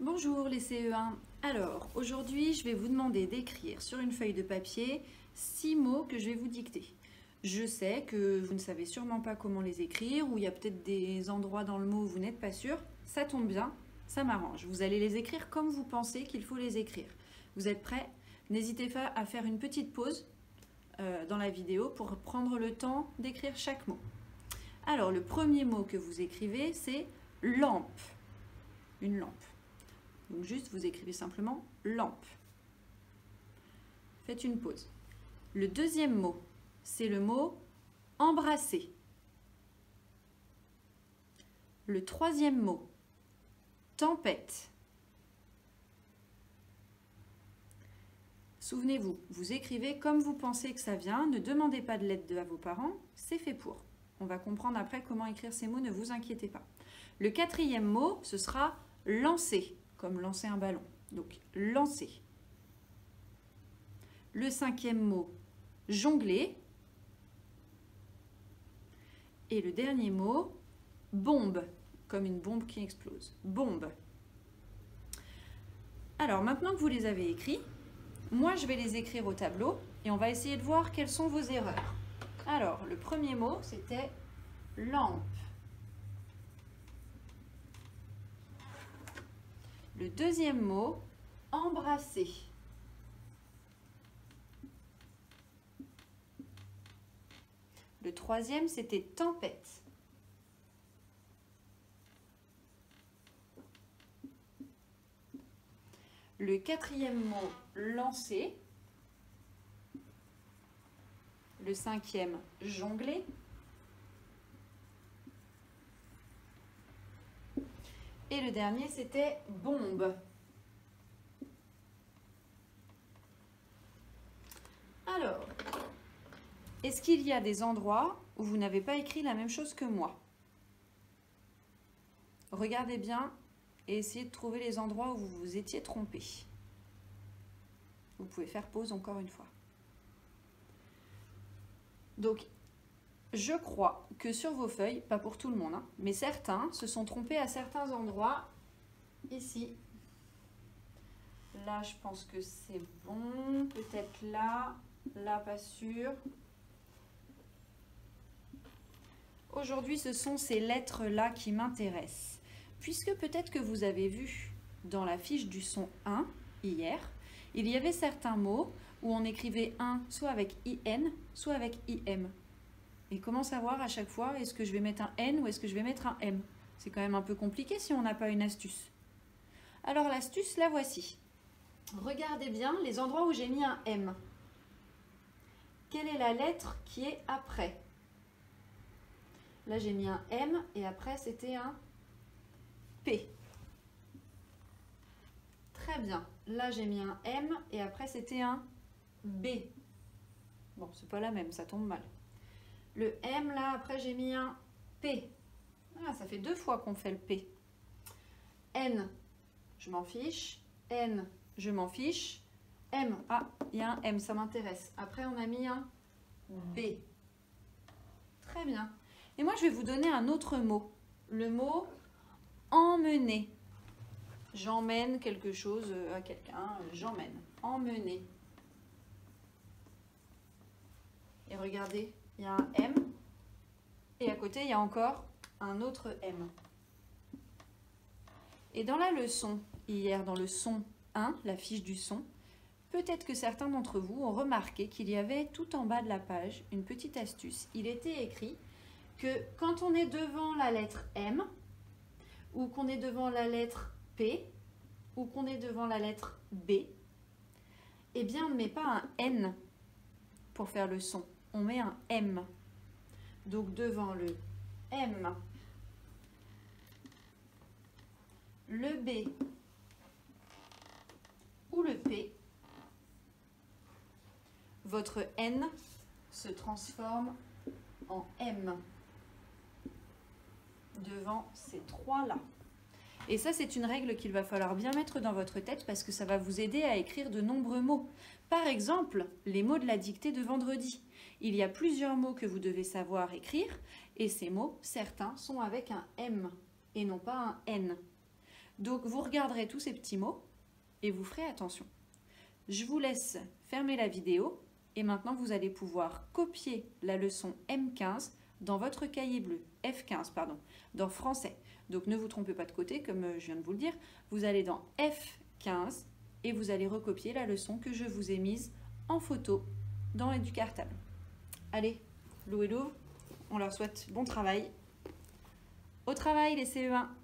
Bonjour les CE1. Alors, aujourd'hui, je vais vous demander d'écrire sur une feuille de papier 6 mots que je vais vous dicter. Je sais que vous ne savez sûrement pas comment les écrire, ou il y a peut-être des endroits dans le mot où vous n'êtes pas sûr. Ça tombe bien, ça m'arrange. Vous allez les écrire comme vous pensez qu'il faut les écrire. Vous êtes prêts? N'hésitez pas à faire une petite pause dans la vidéo pour prendre le temps d'écrire chaque mot. Alors, le premier mot que vous écrivez, c'est lampe. Une lampe. Donc juste, vous écrivez simplement lampe. Faites une pause. Le deuxième mot, c'est le mot embrasser. Le troisième mot, tempête. Souvenez-vous, vous écrivez comme vous pensez que ça vient. Ne demandez pas de l'aide à vos parents, c'est fait pour. On va comprendre après comment écrire ces mots, ne vous inquiétez pas. Le quatrième mot, ce sera lancer, comme lancer un ballon. Donc, lancer. Le cinquième mot, jongler. Et le dernier mot, bombe, comme une bombe qui explose. Bombe. Alors, maintenant que vous les avez écrits, moi, je vais les écrire au tableau et on va essayer de voir quelles sont vos erreurs. Alors, le premier mot, c'était lampe. Le deuxième mot, embrasser. Le troisième, c'était tempête. Le quatrième mot, lancer. Le cinquième, jongler. Et le dernier, c'était bombe. Alors, est-ce qu'il y a des endroits où vous n'avez pas écrit la même chose que moi? Regardez bien et essayez de trouver les endroits où vous vous étiez trompé. Vous pouvez faire pause encore une fois. Donc, je crois que sur vos feuilles, pas pour tout le monde, mais certains se sont trompés à certains endroits. Ici. Là, je pense que c'est bon. Peut-être là. Là, pas sûr. Aujourd'hui, ce sont ces lettres-là qui m'intéressent. Puisque peut-être que vous avez vu dans la fiche du son 1, hier, il y avait certains mots où on écrivait 1 soit avec IN, soit avec IM. Et comment savoir à chaque fois, est-ce que je vais mettre un N ou est-ce que je vais mettre un M? C'est quand même un peu compliqué si on n'a pas une astuce. Alors l'astuce, la voici. Regardez bien les endroits où j'ai mis un M. Quelle est la lettre qui est après? Là j'ai mis un M et après c'était un P. Très bien. Là j'ai mis un M et après c'était un B. Bon, c'est pas la même, ça tombe mal. Le M, là, après, j'ai mis un P. Ah, ça fait 2 fois qu'on fait le P. N, je m'en fiche. N, je m'en fiche. M, ah, il y a un M, ça m'intéresse. Après, on a mis un B. Très bien. Et moi, je vais vous donner un autre mot. Le mot emmener. J'emmène quelque chose à quelqu'un. J'emmène. Emmener. Et regardez. Il y a un M et à côté, il y a encore un autre M. Et dans la leçon, hier, dans le son 1, la fiche du son, peut-être que certains d'entre vous ont remarqué qu'il y avait tout en bas de la page une petite astuce. Il était écrit que quand on est devant la lettre M, ou qu'on est devant la lettre P, ou qu'on est devant la lettre B, eh bien, on ne met pas un N pour faire le son. On met un M. Donc devant le M, le B ou le P, votre N se transforme en M devant ces trois-là. Et ça, c'est une règle qu'il va falloir bien mettre dans votre tête parce que ça va vous aider à écrire de nombreux mots. Par exemple, les mots de la dictée de vendredi. Il y a plusieurs mots que vous devez savoir écrire et ces mots, certains sont avec un M et non pas un N. Donc, vous regarderez tous ces petits mots et vous ferez attention. Je vous laisse fermer la vidéo et maintenant, vous allez pouvoir copier la leçon M15 dans votre cahier bleu, F15, pardon, dans français. Donc, ne vous trompez pas de côté, comme je viens de vous le dire. Vous allez dans F15 et vous allez recopier la leçon que je vous ai mise en photo dans du cartable. Allez, Lou et Lou, on leur souhaite bon travail. Au travail, les CE1!